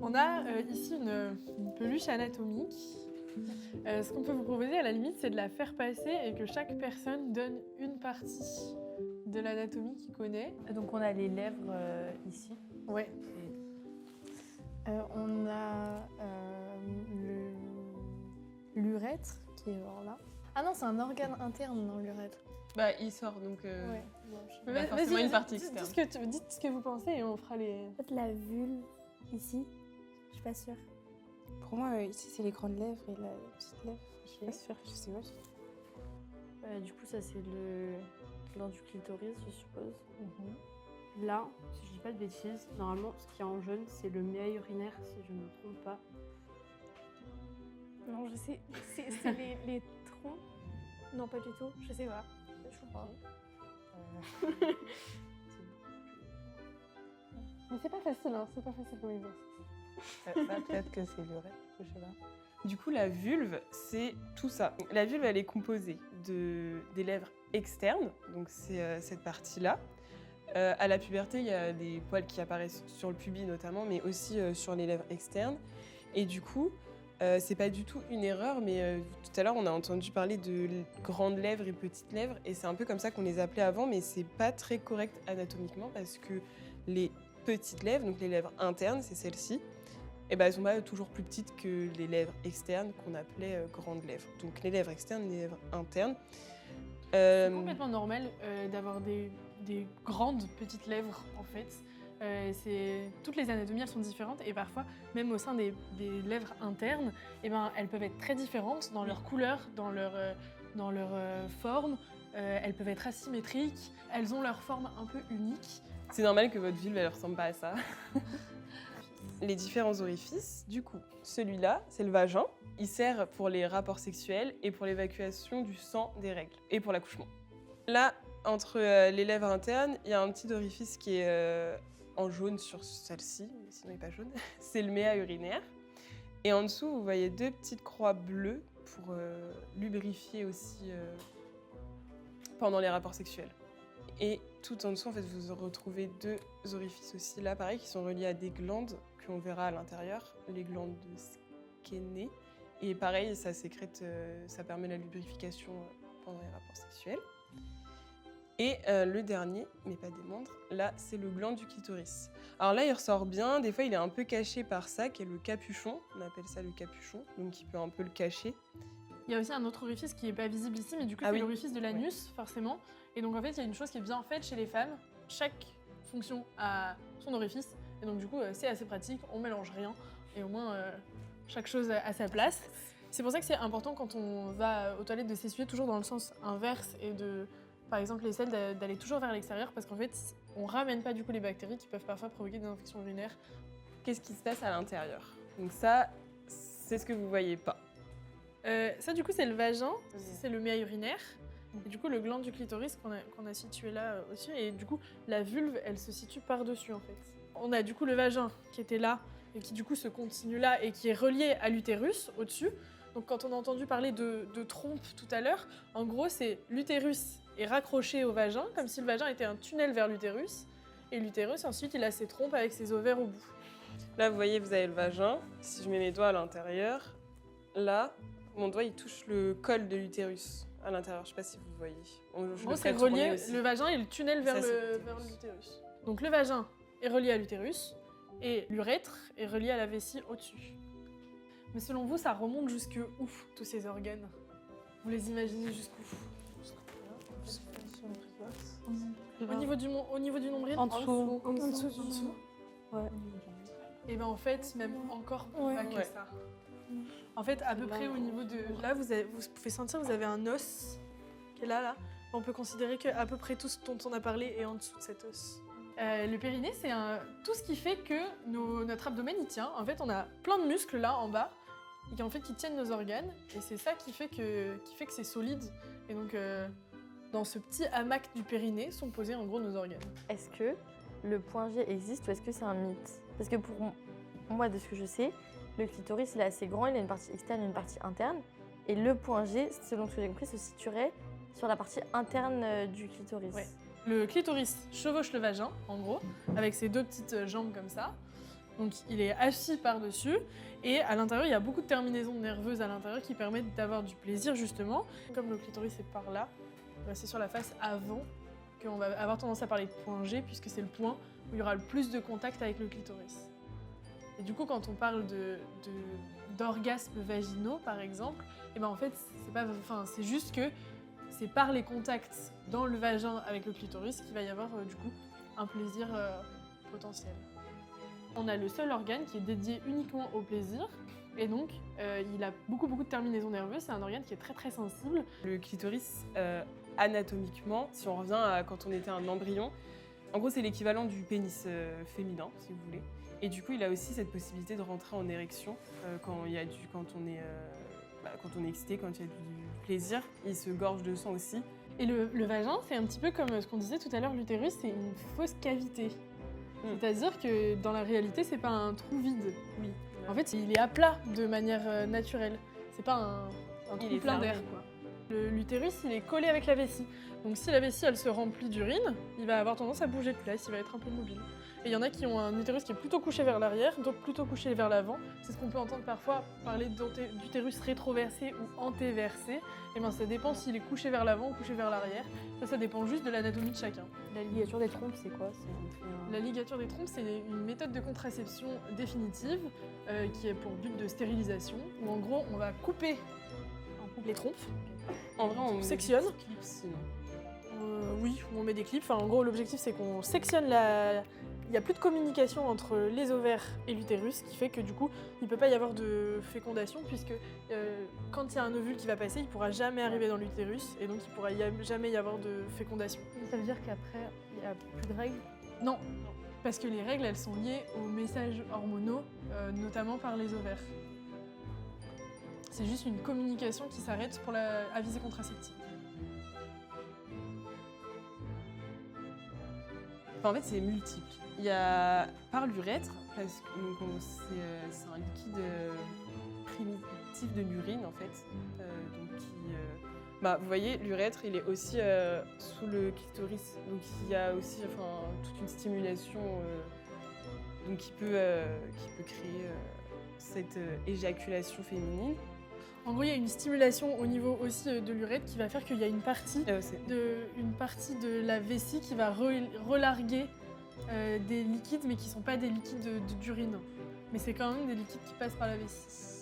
On a ici une peluche anatomique. Ce qu'on peut vous proposer à la limite, c'est de la faire passer et que chaque personne donne une partie de l'anatomie qu'il connaît. Donc on a les lèvres ici. Ouais. On a l'urètre qui est genre là. Ah non, c'est un organe interne dans l'urètre. Bah, il sort donc. Ouais. Il y a forcément une partie externe. Dites ce que vous pensez et on fera les. En fait, la vulve ici, je suis pas sûre. Pour moi, ici, c'est les grandes lèvres et la petite lèvre. Je suis pas sûre, je sais pas. Du coup, ça c'est le gland du clitoris, je suppose. Là, si je dis pas de bêtises, normalement, ce qui est en jaune, c'est le méa urinaire, si je ne me trompe pas. Non, je sais. C'est les troncs. Non, pas du tout. Je sais pas. Je sais pas. Mais c'est pas facile, hein. C'est pas facile comme exercice. Ça, peut-être que c'est l'urètre, je sais pas. Du coup, la vulve, c'est tout ça. La vulve, elle est composée des lèvres externes, donc c'est cette partie-là. À la puberté, il y a des poils qui apparaissent sur le pubis notamment, mais aussi sur les lèvres externes. Et du coup, c'est pas du tout une erreur, mais tout à l'heure, on a entendu parler de grandes lèvres et petites lèvres, et c'est un peu comme ça qu'on les appelait avant, mais c'est pas très correct anatomiquement parce que les petites lèvres, donc les lèvres internes, c'est celles-ci, et ben elles sont pas toujours plus petites que les lèvres externes qu'on appelait grandes lèvres. Donc les lèvres externes, les lèvres internes. C'est complètement normal d'avoir des grandes petites lèvres en fait. Toutes les anatomies elles sont différentes et parfois même au sein des lèvres internes, elles peuvent être très différentes dans leur couleur, dans leur forme. Elles peuvent être asymétriques, elles ont leur forme un peu unique. C'est normal que votre vulve, elle ressemble pas à ça. Les différents orifices, du coup, celui-là, c'est le vagin. Il sert pour les rapports sexuels et pour l'évacuation du sang des règles et pour l'accouchement. Là, entre les lèvres internes, il y a un petit orifice qui est en jaune sur celle-ci, mais sinon il n'est pas jaune. C'est le méa urinaire. Et en dessous, vous voyez deux petites croix bleues pour lubrifier aussi pendant les rapports sexuels. Et tout en dessous, en fait, vous retrouvez deux orifices aussi, là, pareil, qui sont reliés à des glandes qu'on verra à l'intérieur, les glandes de Skene. Et pareil, ça sécrète, ça permet la lubrification pendant les rapports sexuels. Et le dernier, mais pas des moindres, là, c'est le gland du clitoris. Alors là, il ressort bien, des fois, il est un peu caché par ça, qui est le capuchon. On appelle ça le capuchon, donc il peut un peu le cacher. Il y a aussi un autre orifice qui n'est pas visible ici, mais du coup, c'est l'orifice de l'anus, forcément. Et donc, en fait, il y a une chose qui est bien faite chez les femmes. Chaque fonction a son orifice. Et donc, du coup, c'est assez pratique. On mélange rien. Et au moins, chaque chose a sa place. C'est pour ça que c'est important quand on va aux toilettes de s'essuyer toujours dans le sens inverse et de, par exemple, les selles d'aller toujours vers l'extérieur parce qu'en fait, on ramène pas du coup les bactéries qui peuvent parfois provoquer des infections urinaires. Qu'est-ce qui se passe à l'intérieur? Donc ça, c'est ce que vous voyez pas. Ça, du coup, c'est le vagin, c'est le méa urinaire. Et du coup, le gland du clitoris qu'on a situé là aussi. Et du coup, la vulve, elle se situe par-dessus, en fait. On a du coup le vagin qui était là et qui, du coup, se continue là et qui est relié à l'utérus, au-dessus. Donc, quand on a entendu parler de trompe tout à l'heure, en gros, c'est l'utérus est raccroché au vagin, comme si le vagin était un tunnel vers l'utérus. Et l'utérus, ensuite, il a ses trompes avec ses ovaires au bout. Là, vous voyez, vous avez le vagin. Si je mets mes doigts à l'intérieur, là, mon doigt, il touche le col de l'utérus à l'intérieur. Je sais pas si vous voyez. C'est relié, le vagin et le tunnel vers l'utérus. Donc le vagin est relié à l'utérus et l'urètre est relié à la vessie au-dessus. Mais selon vous, ça remonte jusque où, tous ces organes? Vous les imaginez jusqu'où? Au niveau du nombril? En dessous. En dessous. Ouais. Et bien en fait, même encore plus bas que ça. En fait, à peu près au niveau de... Là, vous pouvez sentir, vous avez un os qui est là. On peut considérer qu'à peu près tout ce dont on a parlé est en dessous de cet os. Le périnée, c'est tout ce qui fait que notre abdomen y tient. En fait, on a plein de muscles là, en bas, qui tiennent nos organes. Et c'est ça qui fait que c'est solide. Et donc, dans ce petit hamac du périnée sont posés en gros nos organes. Est-ce que le point G existe ou est-ce que c'est un mythe? Parce que pour moi, de ce que je sais, le clitoris il est assez grand, il a une partie externe et une partie interne. Et le point G, selon ce que j'ai compris, se situerait sur la partie interne du clitoris. Ouais. Le clitoris chevauche le vagin, en gros, avec ses deux petites jambes comme ça. Donc il est assis par-dessus et à l'intérieur il y a beaucoup de terminaisons nerveuses à l'intérieur qui permettent d'avoir du plaisir justement. Comme le clitoris est par là, c'est sur la face avant qu'on va avoir tendance à parler de point G puisque c'est le point où il y aura le plus de contact avec le clitoris. Et du coup quand on parle d'orgasmes vaginaux par exemple, et ben en fait c'est juste que c'est par les contacts dans le vagin avec le clitoris qu'il va y avoir du coup un plaisir potentiel. On a le seul organe qui est dédié uniquement au plaisir et donc il a beaucoup de terminaisons nerveuses, c'est un organe qui est très sensible. Le clitoris, anatomiquement, si on revient à quand on était un embryon, en gros c'est l'équivalent du pénis féminin si vous voulez. Et du coup il a aussi cette possibilité de rentrer en érection quand on est excité, quand il y a du plaisir, il se gorge de sang aussi. Et le vagin, c'est un petit peu comme ce qu'on disait tout à l'heure, l'utérus, c'est une fausse cavité. C'est-à-dire que dans la réalité, c'est pas un trou vide. Oui. En fait, il est à plat de manière naturelle. C'est pas un trou plein d'air, quoi. L'utérus, il est collé avec la vessie. Donc si la vessie, elle se remplit d'urine, il va avoir tendance à bouger de place, il va être un peu mobile. Et il y en a qui ont un utérus qui est plutôt couché vers l'arrière, d'autres plutôt couché vers l'avant. C'est ce qu'on peut entendre parfois parler d'utérus rétroversé ou antéversé. Et bien ça dépend s'il est couché vers l'avant ou couché vers l'arrière. Ça dépend juste de l'anatomie de chacun. La ligature des trompes, c'est quoi? La ligature des trompes, c'est une méthode de contraception définitive qui est pour but de stérilisation, où en gros on va couper les trompes. En vrai, on sectionne. met des clips, sinon. Oui, on met des clips. Enfin, en gros, l'objectif c'est qu'on sectionne il n'y a plus de communication entre les ovaires et l'utérus, ce qui fait que du coup, il ne peut pas y avoir de fécondation, puisque quand il y a un ovule qui va passer, il ne pourra jamais arriver dans l'utérus, et donc il ne pourra jamais y avoir de fécondation. Ça veut dire qu'après, il n'y a plus de règles? Non, parce que les règles, elles sont liées aux messages hormonaux, notamment par les ovaires. C'est juste une communication qui s'arrête à visée contraceptive. Enfin, en fait, c'est multiple. Il y a par l'urètre, parce que c'est un liquide primitif de l'urine, en fait. Vous voyez, l'urètre, il est aussi sous le clitoris. Donc, il y a aussi toute une stimulation qui peut créer cette éjaculation féminine. En gros, il y a une stimulation au niveau aussi de l'urètre qui va faire qu'il y a une partie de la vessie qui va relarguer des liquides, mais qui ne sont pas des liquides d'urine. Mais c'est quand même des liquides qui passent par la vessie.